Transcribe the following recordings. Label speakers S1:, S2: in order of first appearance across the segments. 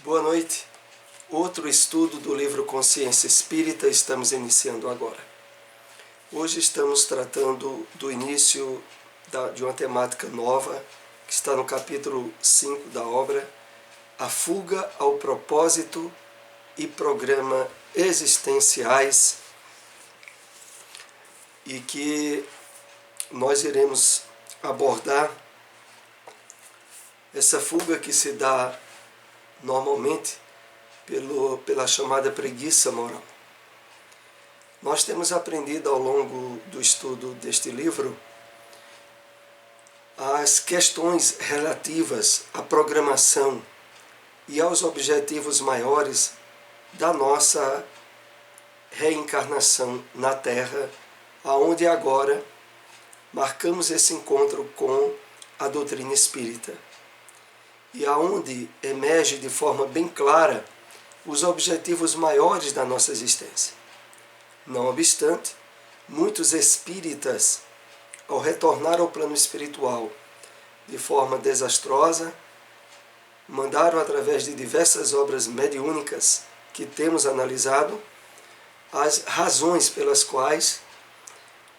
S1: Boa noite. Outro estudo do livro Consciência Espírita estamos iniciando agora. Hoje estamos tratando do início de uma temática nova, que está no capítulo 5 da obra, A Fuga ao Propósito e Programa Existenciais, e que nós iremos abordar essa fuga que se dá normalmente pela chamada preguiça moral. Nós temos aprendido ao longo do estudo deste livro as questões relativas à programação e aos objetivos maiores da nossa reencarnação na Terra, aonde agora marcamos esse encontro com a doutrina espírita, e aonde emerge de forma bem clara os objetivos maiores da nossa existência. Não obstante, muitos espíritas, ao retornar ao plano espiritual de forma desastrosa, mandaram, através de diversas obras mediúnicas que temos analisado, as razões pelas quais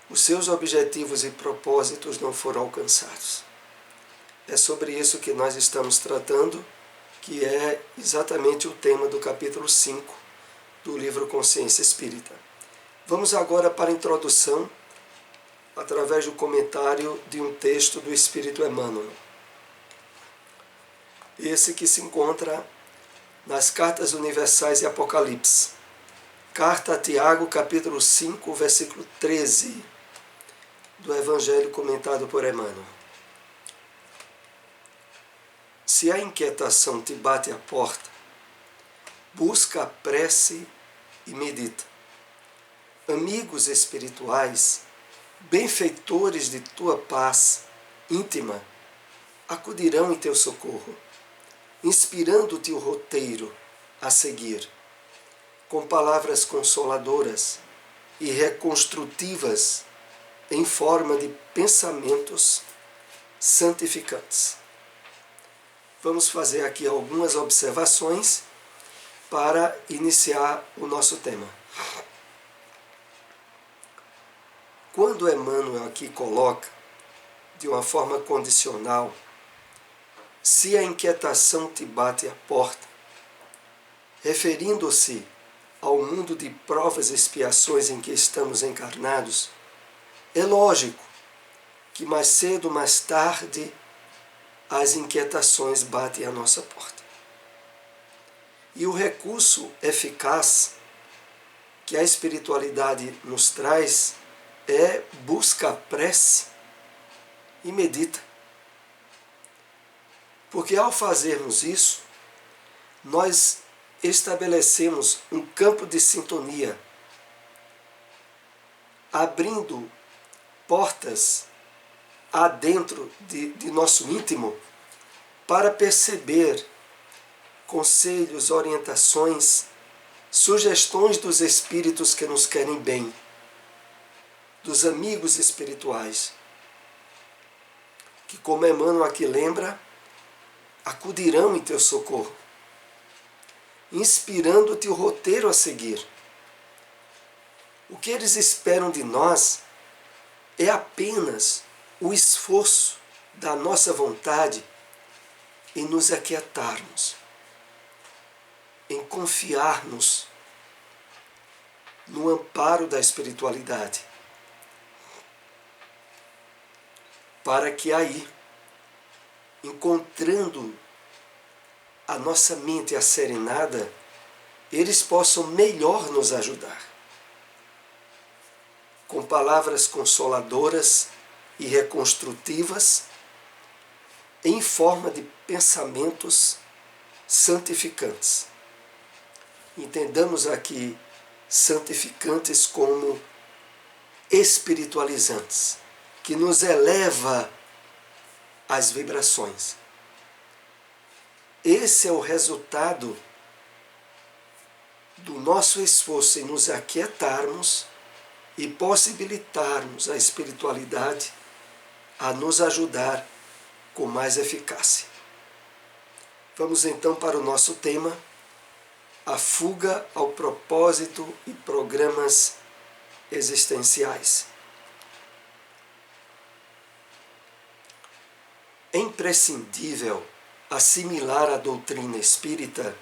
S1: os seus objetivos e propósitos não foram alcançados. É sobre isso que nós estamos tratando, que é exatamente o tema do capítulo 5 do livro Consciência Espírita. Vamos agora para a introdução, através do comentário de um texto do Espírito Emmanuel. Esse que se encontra nas Cartas Universais e Apocalipse. Carta a Tiago, capítulo 5, versículo 13, do Evangelho comentado por Emmanuel. Se a inquietação te bate à porta, busca a prece e medita. Amigos espirituais, benfeitores de tua paz íntima, acudirão em teu socorro, inspirando-te o roteiro a seguir, com palavras consoladoras e reconstrutivas em forma de pensamentos santificantes. Vamos fazer aqui algumas observações para iniciar o nosso tema. Quando Emmanuel aqui coloca, de uma forma condicional, se a inquietação te bate à porta, referindo-se ao mundo de provas e expiações em que estamos encarnados, é lógico que mais cedo ou mais tarde as inquietações batem à nossa porta. E o recurso eficaz que a espiritualidade nos traz é busca a prece e medita. Porque ao fazermos isso, nós estabelecemos um campo de sintonia, abrindo portas adentro de nosso íntimo para perceber conselhos, orientações, sugestões dos espíritos que nos querem bem, dos amigos espirituais, que, como Emmanuel aqui lembra, acudirão em teu socorro, inspirando-te o roteiro a seguir. O que eles esperam de nós é apenas o esforço da nossa vontade em nos aquietarmos, em confiarmos no amparo da espiritualidade, para que aí, encontrando a nossa mente asserenada, eles possam melhor nos ajudar, com palavras consoladoras e reconstrutivas, em forma de pensamentos santificantes. Entendamos aqui santificantes como espiritualizantes, que nos eleva às vibrações. Esse é o resultado do nosso esforço em nos aquietarmos e possibilitarmos a espiritualidade a nos ajudar com mais eficácia. Vamos então para o nosso tema, a fuga ao propósito e programas existenciais. É imprescindível assimilar a doutrina espírita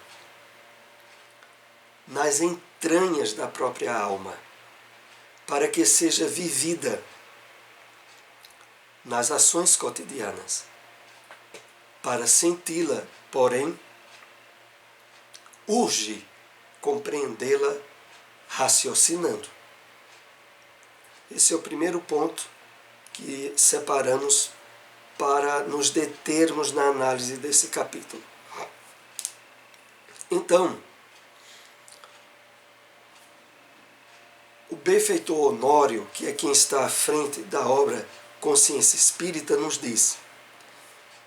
S1: nas entranhas da própria alma, para que seja vivida nas ações cotidianas. Para senti-la, porém, urge compreendê-la raciocinando. Esse é o primeiro ponto que separamos para nos determos na análise desse capítulo. Então, o benfeitor Honório, que é quem está à frente da obra Consciência Espírita, nos diz: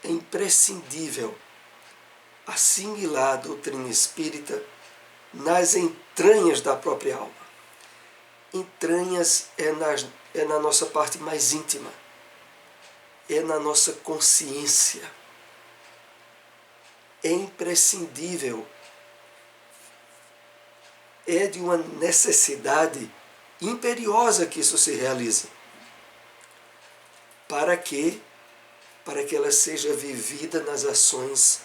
S1: é imprescindível assimilar a doutrina espírita nas entranhas da própria alma. Entranhas é na nossa parte mais íntima, é na nossa consciência. É imprescindível, é de uma necessidade imperiosa que isso se realize. Para quê? Para que ela seja vivida nas ações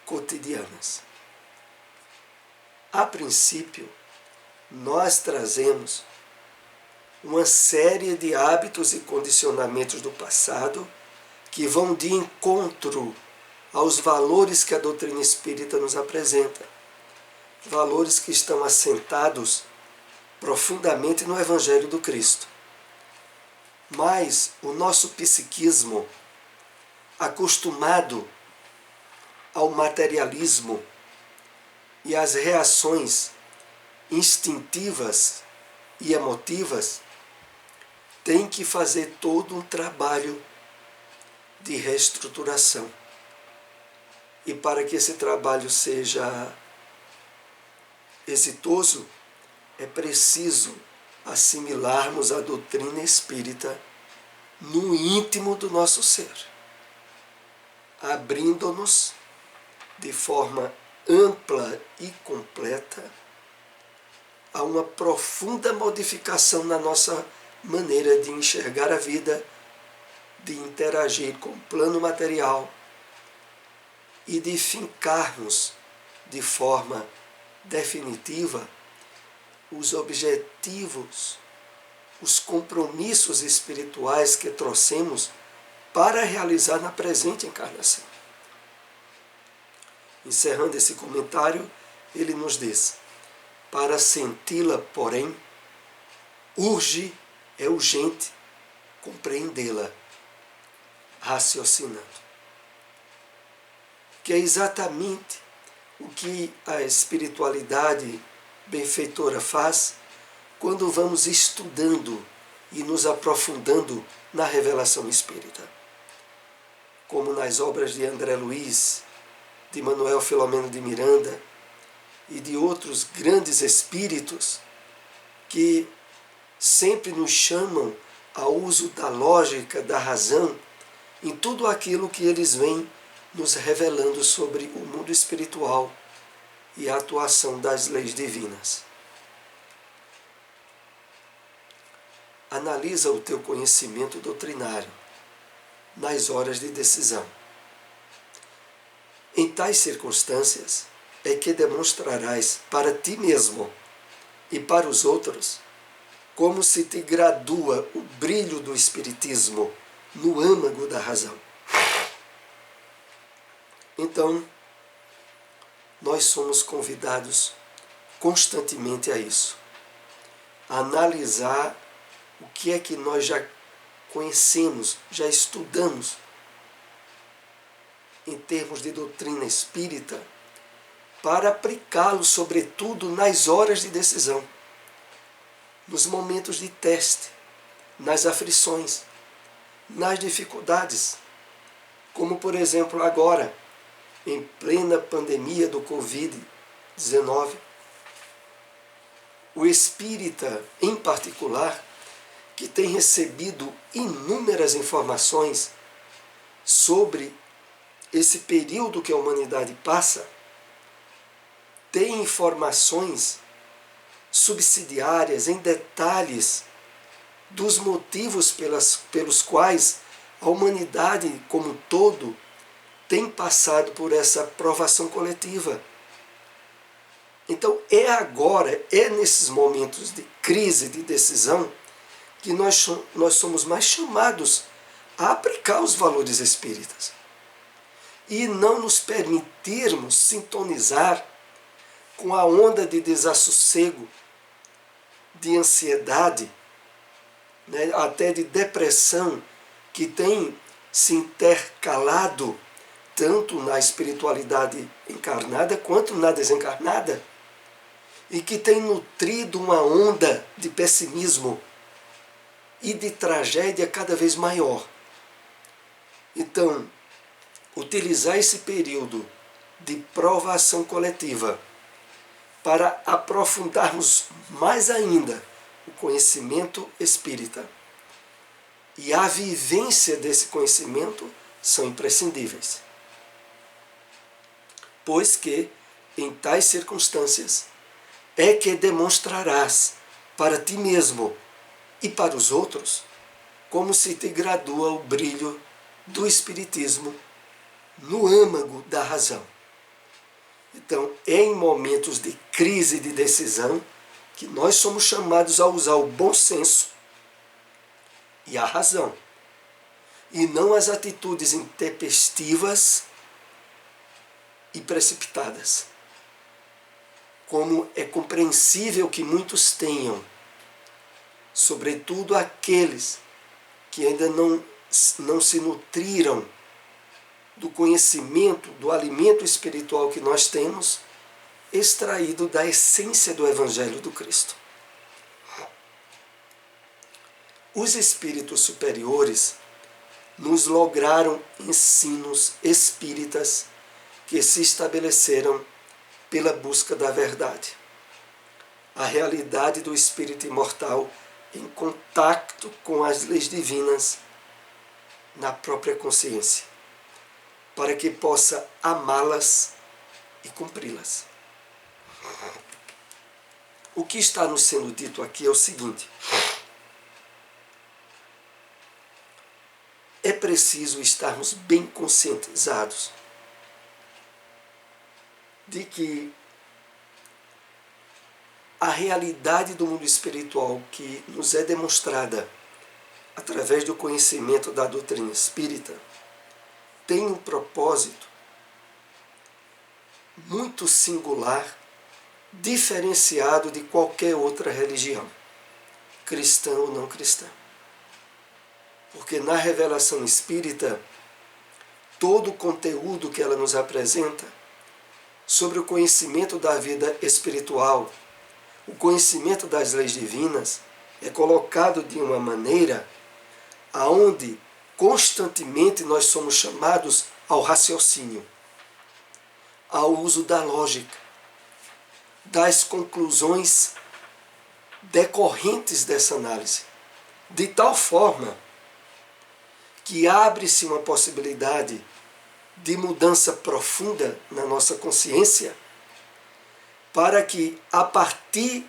S1: cotidianas. A princípio, nós trazemos uma série de hábitos e condicionamentos do passado que vão de encontro aos valores que a doutrina espírita nos apresenta. Valores que estão assentados profundamente no Evangelho do Cristo. Mas o nosso psiquismo, acostumado ao materialismo e às reações instintivas e emotivas, tem que fazer todo um trabalho de reestruturação. E para que esse trabalho seja exitoso, é preciso assimilarmos a doutrina espírita no íntimo do nosso ser, abrindo-nos de forma ampla e completa a uma profunda modificação na nossa maneira de enxergar a vida, de interagir com o plano material e de fincarmos de forma definitiva os objetivos, os compromissos espirituais que trouxemos para realizar na presente encarnação. Encerrando esse comentário, ele nos diz: para senti-la, porém, é urgente compreendê-la, raciocinando. Que é exatamente o que a espiritualidade benfeitora faz quando vamos estudando e nos aprofundando na revelação espírita. Como nas obras de André Luiz, de Manuel Filomeno de Miranda e de outros grandes espíritos que sempre nos chamam ao uso da lógica, da razão, em tudo aquilo que eles vêm nos revelando sobre o mundo espiritual e a atuação das leis divinas. Analisa o teu conhecimento doutrinário nas horas de decisão. Em tais circunstâncias é que demonstrarás para ti mesmo e para os outros como se te gradua o brilho do Espiritismo no âmago da razão. Então, nós somos convidados constantemente a isso, a analisar o que é que nós já conhecemos, já estudamos em termos de doutrina espírita, para aplicá-lo, sobretudo, nas horas de decisão, nos momentos de teste, nas aflições, nas dificuldades, como, por exemplo, agora, em plena pandemia do Covid-19, o espírita, em particular, que tem recebido inúmeras informações sobre esse período que a humanidade passa, tem informações subsidiárias, em detalhes, dos motivos pelos quais a humanidade como um todo tem passado por essa provação coletiva. Então é agora, é nesses momentos de crise, de decisão, que nós somos mais chamados a aplicar os valores espíritas e não nos permitirmos sintonizar com a onda de desassossego, de ansiedade, né, até de depressão, que tem se intercalado tanto na espiritualidade encarnada quanto na desencarnada, e que tem nutrido uma onda de pessimismo e de tragédia cada vez maior. Então, utilizar esse período de provação coletiva para aprofundarmos mais ainda o conhecimento espírita e a vivência desse conhecimento são imprescindíveis. Pois que, em tais circunstâncias, é que demonstrarás para ti mesmo e para os outros como se te gradua o brilho do Espiritismo no âmago da razão. Então, é em momentos de crise e de decisão que nós somos chamados a usar o bom senso e a razão, e não as atitudes intempestivas e precipitadas, como é compreensível que muitos tenham, sobretudo aqueles que ainda não se nutriram do conhecimento, do alimento espiritual que nós temos, extraído da essência do Evangelho do Cristo. Os espíritos superiores nos lograram ensinos espíritas que se estabeleceram pela busca da verdade. A realidade do espírito imortal em contato com as leis divinas na própria consciência, para que possa amá-las e cumpri-las. O que está nos sendo dito aqui é o seguinte: é preciso estarmos bem conscientizados de que a realidade do mundo espiritual que nos é demonstrada através do conhecimento da doutrina espírita tem um propósito muito singular, diferenciado de qualquer outra religião, cristã ou não cristã. Porque na revelação espírita, todo o conteúdo que ela nos apresenta sobre o conhecimento da vida espiritual, o conhecimento das leis divinas, é colocado de uma maneira aonde constantemente nós somos chamados ao raciocínio, ao uso da lógica, das conclusões decorrentes dessa análise, de tal forma que abre-se uma possibilidade de mudança profunda na nossa consciência, para que, a partir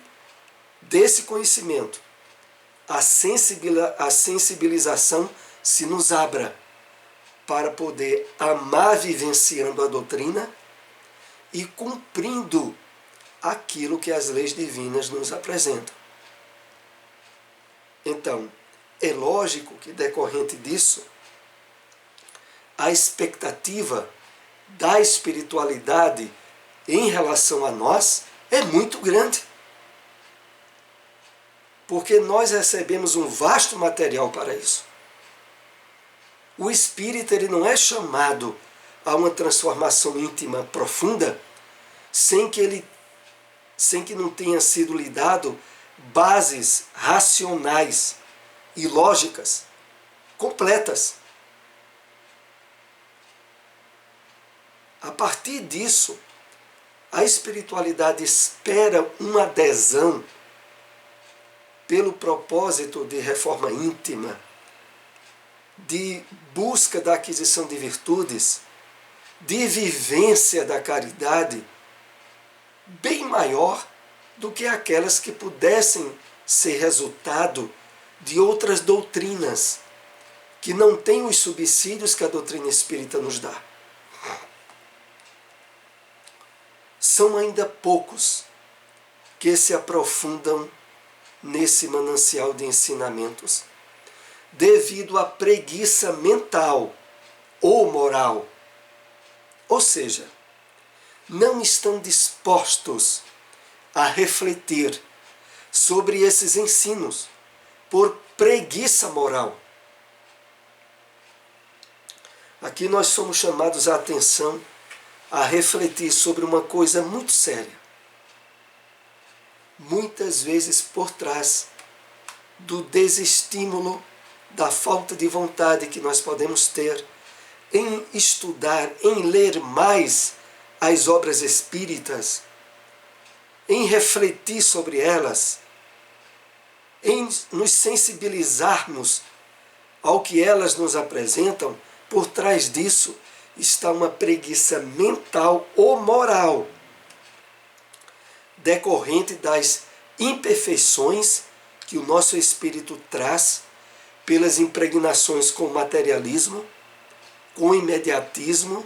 S1: desse conhecimento, a sensibilização se nos abra para poder amar vivenciando a doutrina e cumprindo aquilo que as leis divinas nos apresentam. Então, é lógico que, decorrente disso, a expectativa da espiritualidade em relação a nós é muito grande. Porque nós recebemos um vasto material para isso. O espírita ele não é chamado a uma transformação íntima profunda sem que não tenha sido lhe dado bases racionais e lógicas completas. A partir disso, a espiritualidade espera uma adesão pelo propósito de reforma íntima, de busca da aquisição de virtudes, de vivência da caridade bem maior do que aquelas que pudessem ser resultado de outras doutrinas que não têm os subsídios que a doutrina espírita nos dá. São ainda poucos que se aprofundam nesse manancial de ensinamentos, devido à preguiça mental ou moral. Ou seja, não estão dispostos a refletir sobre esses ensinos por preguiça moral. Aqui nós somos chamados a atenção a refletir sobre uma coisa muito séria. Muitas vezes por trás do desestímulo, da falta de vontade que nós podemos ter em estudar, em ler mais as obras espíritas, em refletir sobre elas, em nos sensibilizarmos ao que elas nos apresentam, por trás disso está uma preguiça mental ou moral, decorrente das imperfeições que o nosso espírito traz pelas impregnações com o materialismo, com o imediatismo,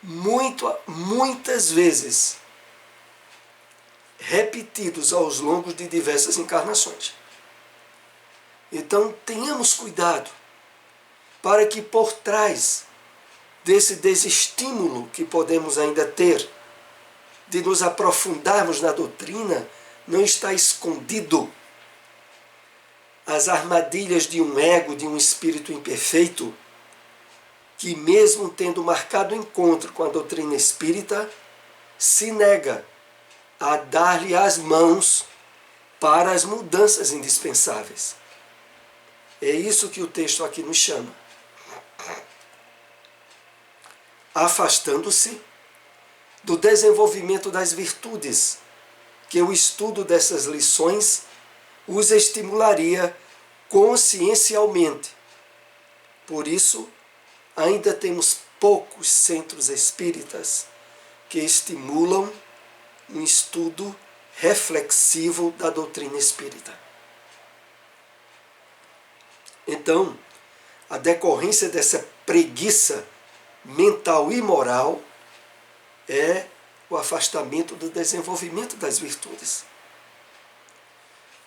S1: muitas vezes repetidos ao longo de diversas encarnações. Então tenhamos cuidado para que por trás desse desestímulo que podemos ainda ter de nos aprofundarmos na doutrina, não está escondido as armadilhas de um ego, de um espírito imperfeito, que mesmo tendo marcado encontro com a doutrina espírita, se nega a dar-lhe as mãos para as mudanças indispensáveis. É isso que o texto aqui nos chama. Afastando-se do desenvolvimento das virtudes, que o estudo dessas lições os estimularia consciencialmente. Por isso, ainda temos poucos centros espíritas que estimulam um estudo reflexivo da doutrina espírita. Então, a decorrência dessa preguiça mental e moral é o afastamento do desenvolvimento das virtudes.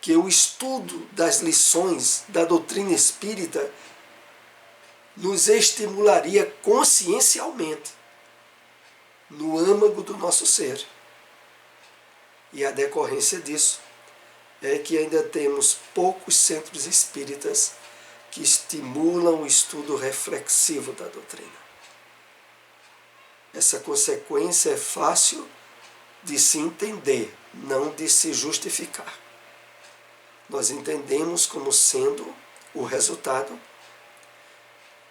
S1: Que o estudo das lições da doutrina espírita nos estimularia consciencialmente no âmago do nosso ser. E a decorrência disso é que ainda temos poucos centros espíritas que estimulam o estudo reflexivo da doutrina. Essa consequência é fácil de se entender, não de se justificar. Nós entendemos como sendo o resultado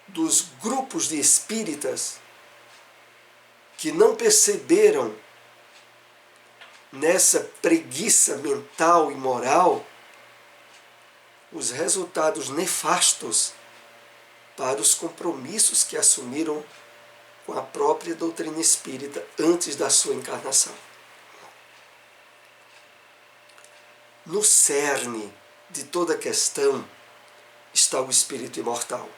S1: dos grupos de espíritas que não perceberam nessa preguiça mental e moral os resultados nefastos para os compromissos que assumiram com a própria doutrina espírita antes da sua encarnação. No cerne de toda a questão está o espírito imortal,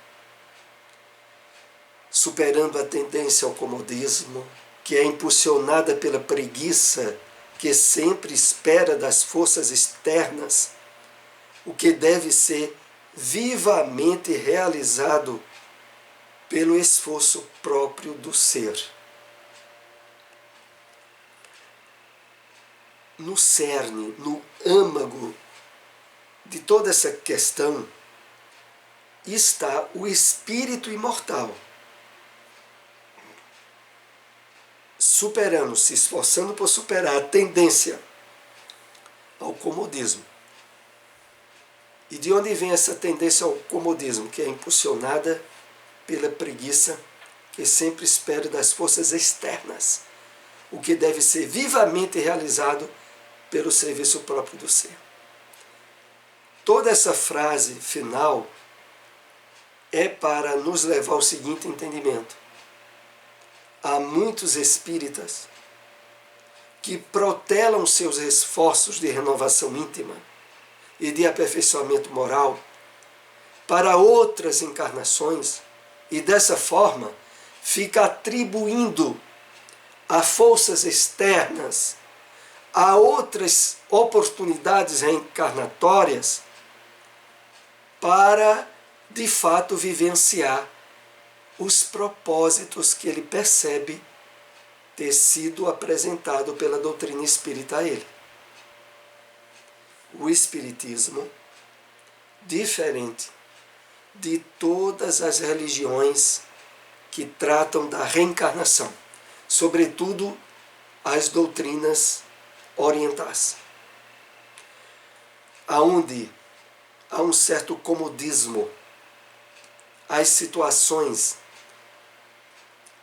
S1: superando a tendência ao comodismo, que é impulsionada pela preguiça que sempre espera das forças externas o que deve ser vivamente realizado pelo esforço próprio do ser. No cerne, no âmago de toda essa questão está o espírito imortal, superando, se esforçando por superar a tendência ao comodismo. E de onde vem essa tendência ao comodismo, que é impulsionada pela preguiça, que sempre espera das forças externas, o que deve ser vivamente realizado pelo serviço próprio do ser. Toda essa frase final é para nos levar ao seguinte entendimento: há muitos espíritas que protelam seus esforços de renovação íntima e de aperfeiçoamento moral para outras encarnações e dessa forma fica atribuindo a forças externas, a outras oportunidades reencarnatórias para, de fato, vivenciar os propósitos que ele percebe ter sido apresentado pela doutrina espírita a ele. O espiritismo, diferente de todas as religiões que tratam da reencarnação, sobretudo as doutrinas orientais, aonde há um certo comodismo, as situações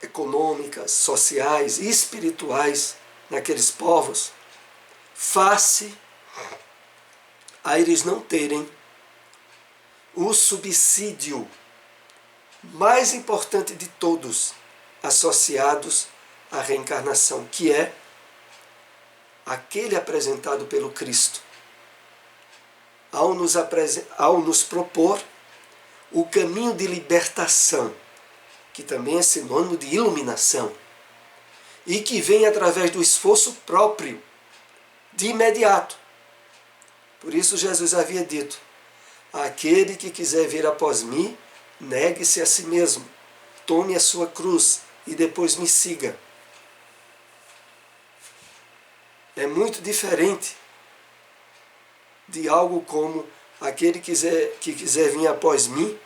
S1: econômicas, sociais e espirituais naqueles povos, face a eles não terem o subsídio mais importante de todos associados à reencarnação, que é aquele apresentado pelo Cristo, ao nos propor o caminho de libertação, que também é sinônimo de iluminação, e que vem através do esforço próprio, de imediato. Por isso Jesus havia dito: aquele que quiser vir após mim, negue-se a si mesmo, tome a sua cruz e depois me siga. É muito diferente de algo como aquele que quiser vir após mim,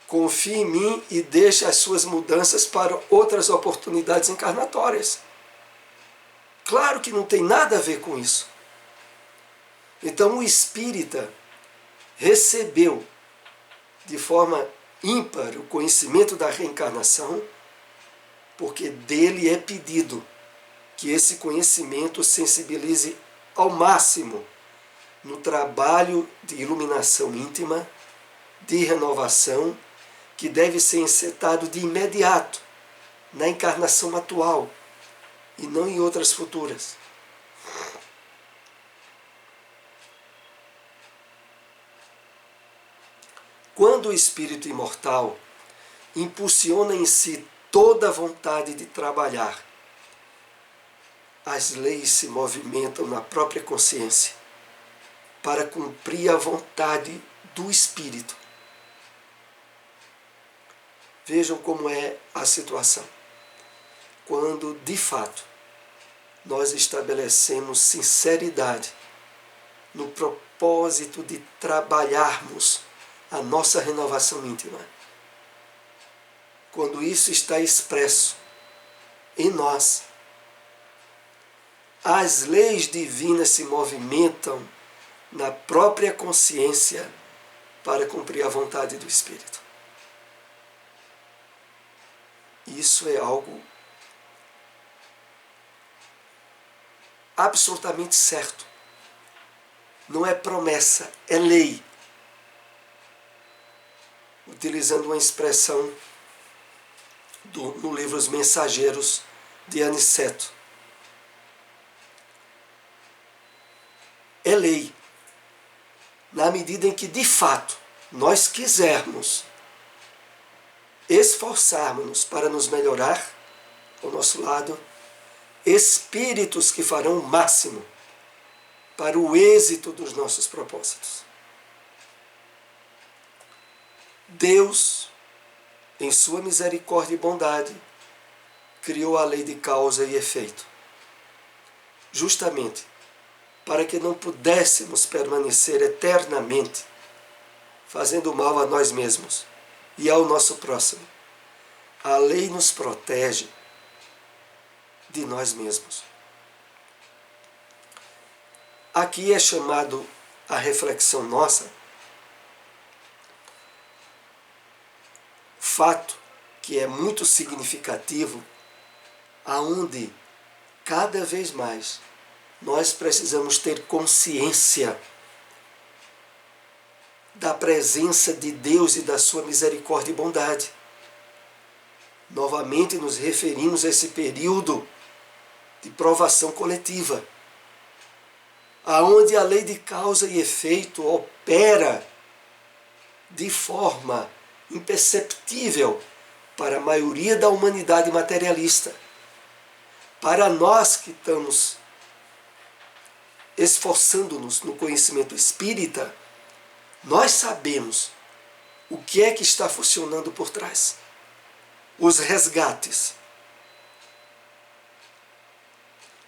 S1: confie em mim e deixe as suas mudanças para outras oportunidades encarnatórias. Claro que não tem nada a ver com isso. Então o espírita recebeu de forma ímpar o conhecimento da reencarnação, porque dele é pedido que esse conhecimento sensibilize ao máximo no trabalho de iluminação íntima, de renovação, que deve ser encetado de imediato na encarnação atual e não em outras futuras. Quando o espírito imortal impulsiona em si toda a vontade de trabalhar, as leis se movimentam na própria consciência para cumprir a vontade do espírito. Vejam como é a situação. Quando, de fato, nós estabelecemos sinceridade no propósito de trabalharmos a nossa renovação íntima, quando isso está expresso em nós, as leis divinas se movimentam na própria consciência para cumprir a vontade do Espírito. Isso é algo absolutamente certo. Não é promessa, é lei. Utilizando uma expressão no livro Os Mensageiros de Aniceto. É lei. Na medida em que, de fato, nós quisermos esforçarmos-nos para nos melhorar ao nosso lado, espíritos que farão o máximo para o êxito dos nossos propósitos. Deus, em sua misericórdia e bondade, criou a lei de causa e efeito, justamente para que não pudéssemos permanecer eternamente fazendo mal a nós mesmos e ao nosso próximo. A lei nos protege de nós mesmos. Aqui é chamado a reflexão nossa fato que é muito significativo, aonde cada vez mais nós precisamos ter consciência da presença de Deus e da sua misericórdia e bondade. Novamente nos referimos a esse período de provação coletiva, aonde a lei de causa e efeito opera de forma imperceptível para a maioria da humanidade materialista. Para nós que estamos esforçando-nos no conhecimento espírita, nós sabemos o que é que está funcionando por trás. Os resgates,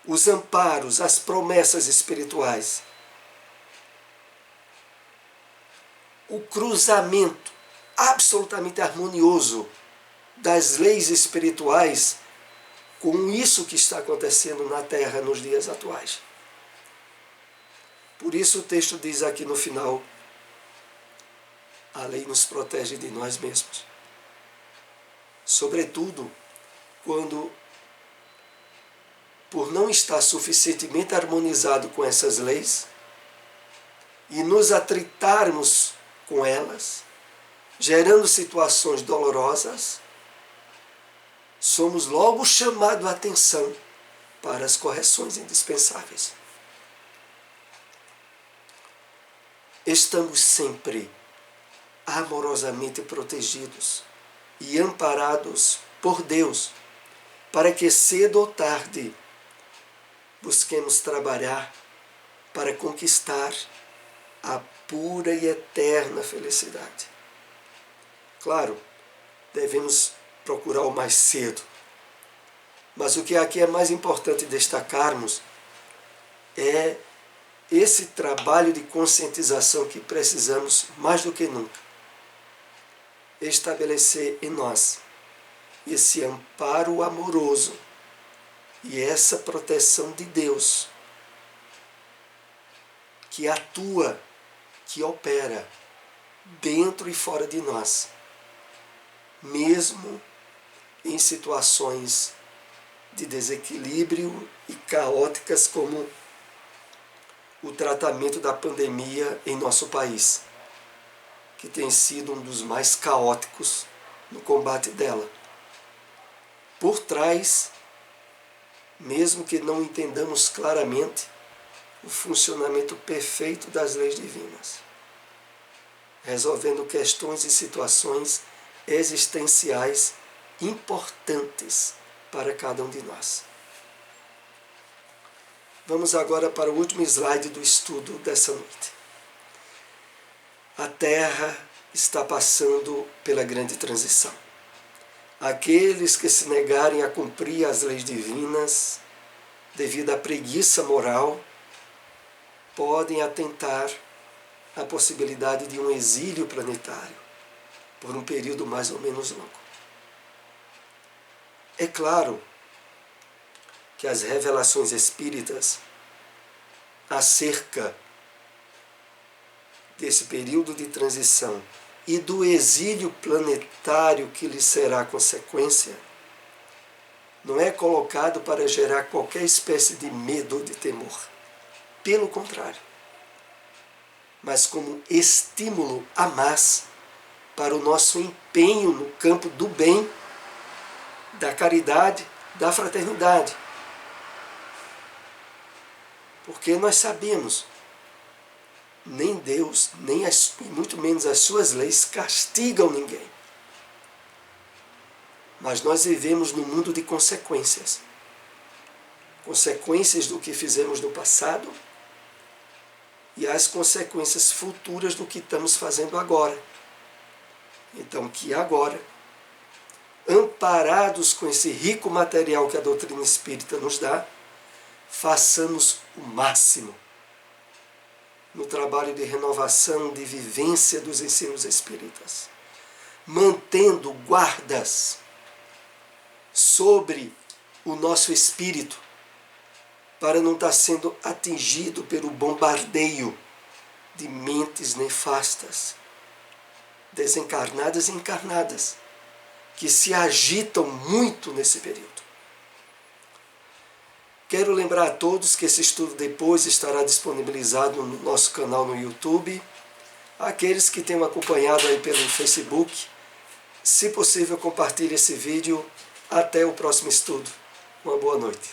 S1: os amparos, as promessas espirituais, o cruzamento absolutamente harmonioso das leis espirituais com isso que está acontecendo na Terra nos dias atuais. Por isso o texto diz aqui no final: a lei nos protege de nós mesmos. Sobretudo quando, por não estar suficientemente harmonizado com essas leis e nos atritarmos com elas, gerando situações dolorosas, somos logo chamados a atenção para as correções indispensáveis. Estamos sempre amorosamente protegidos e amparados por Deus, para que cedo ou tarde busquemos trabalhar para conquistar a pura e eterna felicidade. Claro, devemos procurar o mais cedo, mas o que aqui é mais importante destacarmos é esse trabalho de conscientização que precisamos mais do que nunca estabelecer em nós esse amparo amoroso e essa proteção de Deus que atua, que opera dentro e fora de nós, mesmo em situações de desequilíbrio e caóticas como o tratamento da pandemia em nosso país, que tem sido um dos mais caóticos no combate dela. Por trás, mesmo que não entendamos claramente, o funcionamento perfeito das leis divinas, resolvendo questões e situações existenciais importantes para cada um de nós. Vamos agora para o último slide do estudo dessa noite. A Terra está passando pela grande transição. Aqueles que se negarem a cumprir as leis divinas, devido à preguiça moral, podem atentar à possibilidade de um exílio planetário por um período mais ou menos longo. É claro que as revelações espíritas acerca desse período de transição e do exílio planetário que lhe será consequência, não é colocado para gerar qualquer espécie de medo ou de temor. Pelo contrário, mas como estímulo a mais para o nosso empenho no campo do bem, da caridade, da fraternidade. Porque nós sabemos, nem Deus, nem muito menos as suas leis castigam ninguém. Mas nós vivemos num mundo de consequências. Consequências do que fizemos no passado e as consequências futuras do que estamos fazendo agora. Então, que agora, amparados com esse rico material que a doutrina espírita nos dá, façamos o máximo no trabalho de renovação, de vivência dos ensinos espíritas, mantendo guardas sobre o nosso espírito, para não estar sendo atingido pelo bombardeio de mentes nefastas, desencarnadas e encarnadas, que se agitam muito nesse período. Quero lembrar a todos que esse estudo depois estará disponibilizado no nosso canal no YouTube. Aqueles que tenham acompanhado aí pelo Facebook, Se possível, compartilhe esse vídeo. Até o próximo estudo. Uma boa noite.